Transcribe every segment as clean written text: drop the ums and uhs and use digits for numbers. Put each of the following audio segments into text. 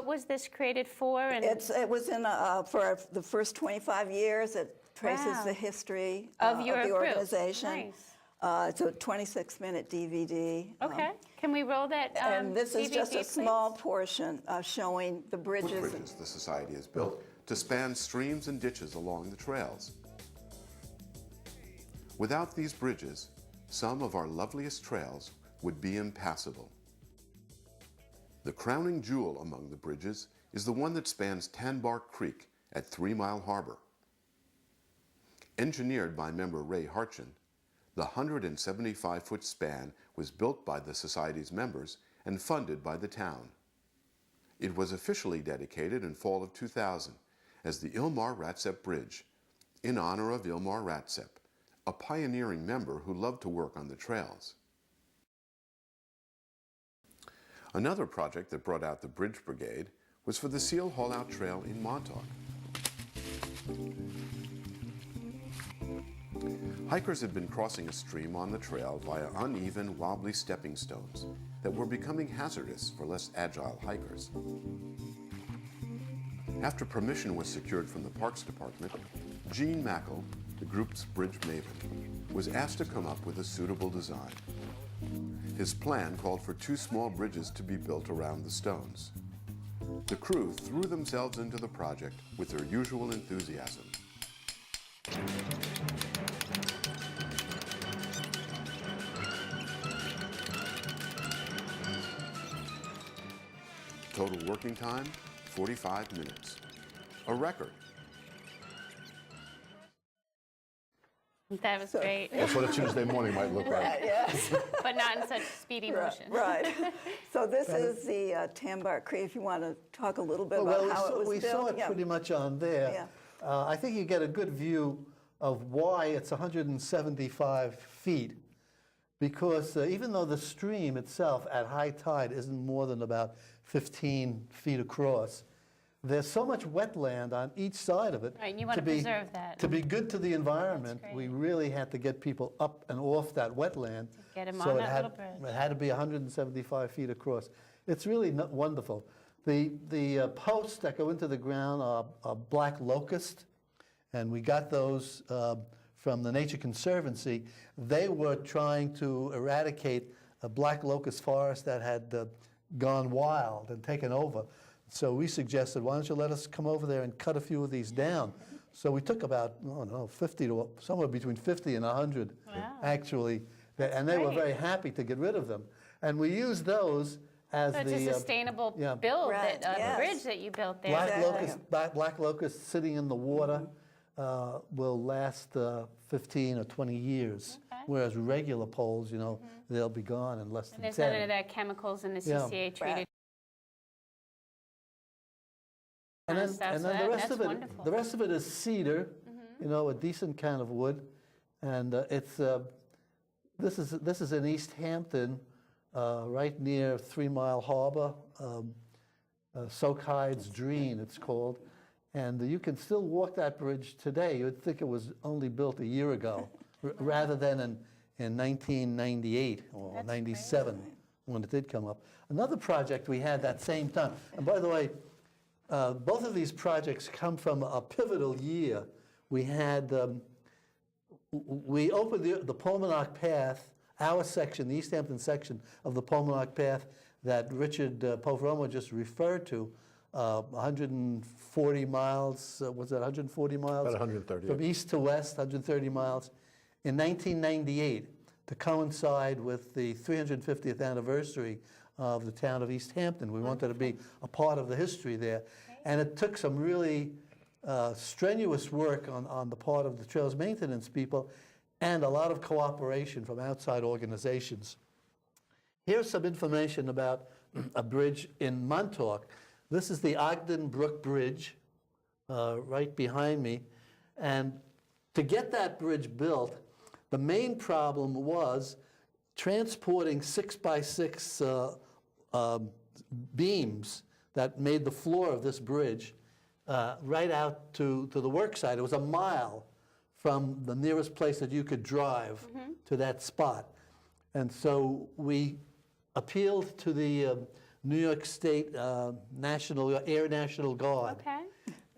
was this created for? And It was in for the first 25 years. It traces the history of the group. organization. Nice. It's a 26-minute DVD. Okay. Can we roll that and this is DVD, just a please? small portion showing the bridges. Footbridges the Society has built to span streams and ditches along the trails. Without these bridges, some of our loveliest trails would be impassable. The crowning jewel among the bridges is the one that spans Tanbark Creek at 3 Mile Harbor. Engineered by member Ray Harchin, the 175-foot span was built by the Society's members and funded by the town. It was officially dedicated in fall of 2000 as the Ilmar Ratsep Bridge, in honor of Ilmar Ratsep, a pioneering member who loved to work on the trails. Another project that brought out the Bridge Brigade was for the Seal Haul-Out Trail in Montauk. Hikers had been crossing a stream on the trail via uneven, wobbly stepping stones that were becoming hazardous for less agile hikers. After permission was secured from the Parks Department, Gene Mackle, the group's bridge maven, was asked to come up with a suitable design. His plan called for 2 small bridges to be built around the stones. The crew threw themselves into the project with their usual enthusiasm. Total working time, 45 minutes. A record. That was great. That's what a Tuesday morning might look like. Right, yes. But not in such speedy motion. Right. So this is the Tanbark Creek. If you want to talk a little bit about how it was built. We saw it pretty much on there. Yeah. I think you get a good view of why it's 175 feet, because even though the stream itself at high tide isn't more than about 15 feet across, there's so much wetland on each side of it. Right, and you want to preserve that. To be good to the environment, we really had to get people up and off that wetland. To get them so on that little bridge. It had to be 175 feet across. It's really wonderful. The posts that go into the ground are black locust, and we got those from the Nature Conservancy. They were trying to eradicate a black locust forest that had gone wild and taken over. So we suggested, why don't you let us come over there and cut a few of these down? So we took about, I don't know, 50 to somewhere between 50 and 100, actually, and they were very happy to get rid of them. And we used those as so it's a sustainable build, bridge that you built there. Black locust sitting in the water will last 15 or 20 years, whereas regular poles, you know, they'll be gone in less than 10. There's none of that chemicals in the CCA treated. And then the rest of it is cedar, you know, a decent kind of wood, and this is in East Hampton, right near 3 Mile Harbor, Soak Hides Dreen, it's called, and you can still walk that bridge today. You'd think it was only built a year ago, rather than in 1998 or 97 when it did come up. Another project we had that same time, and by the way, both of these projects come from a pivotal year. We had, we opened the Palmanock Path, our section, the East Hampton section of the Palmanock Path that Richard Poveromo just referred to, 140 miles, was that 140 miles? About 130. From east to west, 130 miles. In 1998, to coincide with the 350th anniversary of the town of East Hampton. We wanted to be a part of the history there. And it took some really strenuous work on the part of the trails maintenance people and a lot of cooperation from outside organizations. Here's some information about a bridge in Montauk. This is the Ogden Brook Bridge right behind me. And to get that bridge built, the main problem was transporting 6x6 beams that made the floor of this bridge right out to the work site. It was a mile from the nearest place that you could drive to that spot. And so we appealed to the New York State Air National Guard. Okay.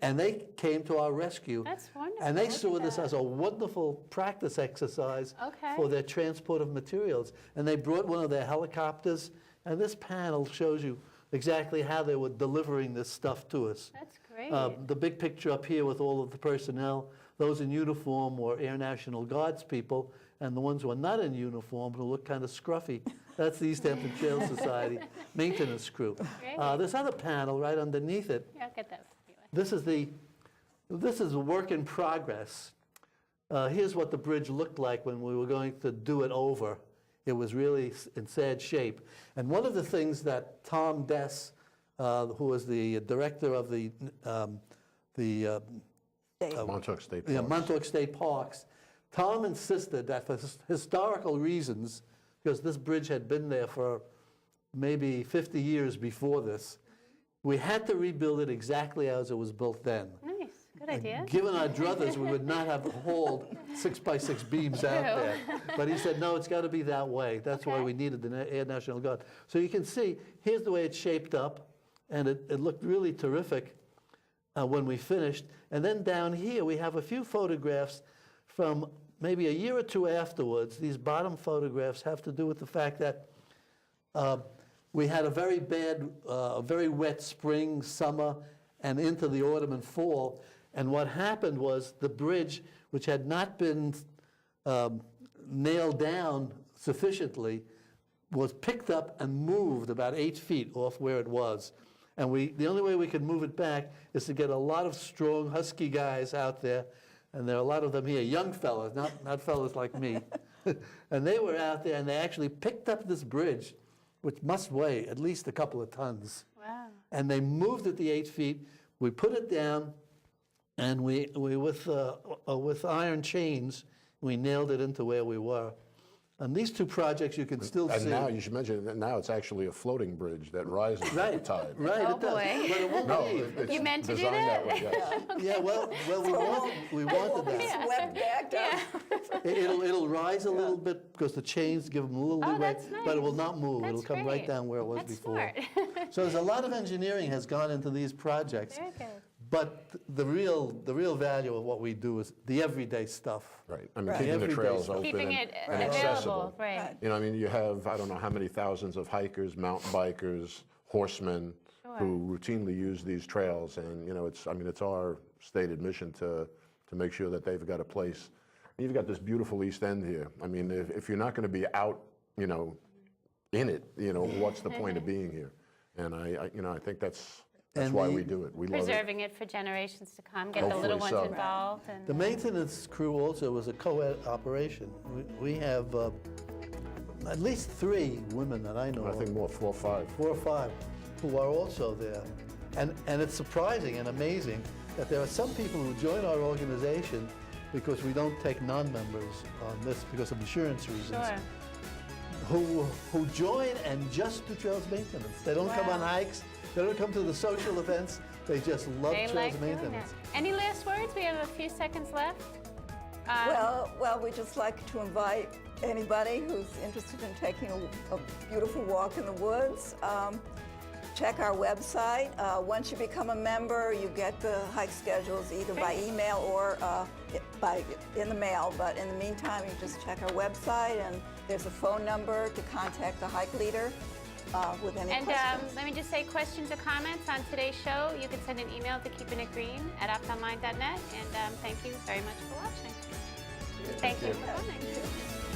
And they came to our rescue. That's wonderful. And they Look saw at this that. as a wonderful practice exercise Okay. for their transport of materials. And they brought one of their helicopters, and this panel shows you exactly how they were delivering this stuff to us. That's great. The big picture up here with all of the personnel, those in uniform were Air National Guards people, and the ones who are not in uniform, who look kind of scruffy, that's the East Hampton Trail Society maintenance crew. Great. This other panel right underneath it, Yeah, I'll get that. this is a work in progress. Here's what the bridge looked like when we were going to do it over. It was really in sad shape. And one of the things that Tom Dess, who was the director of the Montauk State Parks. Montauk State Parks, Tom insisted that for historical reasons, because this bridge had been there for maybe 50 years before this, we had to rebuild it exactly as it was built then. Nice. Good idea. Given our druthers, we would not have hauled 6x6 beams out there. But he said, no, it's got to be that way. That's why we needed the Air National Guard. So you can see, here's the way it's shaped up, and it looked really terrific when we finished. And then down here, we have a few photographs from maybe a year or two afterwards. These bottom photographs have to do with the fact that we had a very bad, very wet spring, summer, and into the autumn and fall. And what happened was the bridge, which had not been nailed down sufficiently, was picked up and moved about 8 feet off where it was. And the only way we could move it back is to get a lot of strong, husky guys out there. And there are a lot of them here, young fellas, not fellas like me. And they were out there, and they actually picked up this bridge, which must weigh at least a couple of tons. Wow. And they moved it the 8 feet. We put it down, and we with iron chains, we nailed it into where we were. And these two projects you can still see. And now, you should mention that now it's actually a floating bridge that rises with the tide. Right, Oh, it does. boy. But it won't No, leave. it's You meant to do designed that? way, yes. Yeah, well, we wanted that. Swept back down. It'll rise a little bit because the chains give them a little Oh, leeway, that's but it will nice. not move. That's It'll come great. right down where it was That's before. smart. So there's a lot of engineering has gone into these projects. Very good. But the real value of what we do is the everyday stuff. Right. I mean, Right. keeping the Everyday trails stuff. open Keeping it and available, accessible. right. You know, I mean, you have, I don't know how many thousands of hikers, mountain bikers, horsemen who routinely use these trails. And, you know, it's our stated mission to make sure that they've got a place. You've got this beautiful East End here. I mean, if you're not going to be out, you know, in it, you know, what's the point of being here? And I think that's why we do it. We love it. Preserving it for generations to come, get the little Hopefully ones so. involved. And, The maintenance crew also was a co-ed operation. We have at least 3 women that I know I of. think more, 4 or 5. 4 or 5, who are also there. And it's surprising and amazing that there are some people who join our organization because we don't take non-members on this because of insurance reasons, sure. who join and just do trails maintenance. They don't come on Wow. hikes, they don't come to the social events, they just love They trails like doing maintenance. that. Any last words? We have a few seconds left. Well, we just like to invite anybody who's interested in taking a beautiful walk in the woods. Check our website. Once you become a member, you get the hike schedules either by email or in the mail. But in the meantime, you just check our website, and there's a phone number to contact the hike leader with any And questions. let me just say, questions or comments on today's show, you can send an email to keepinitgreen@optomind.net. And thank you very much for watching. Thank you for coming.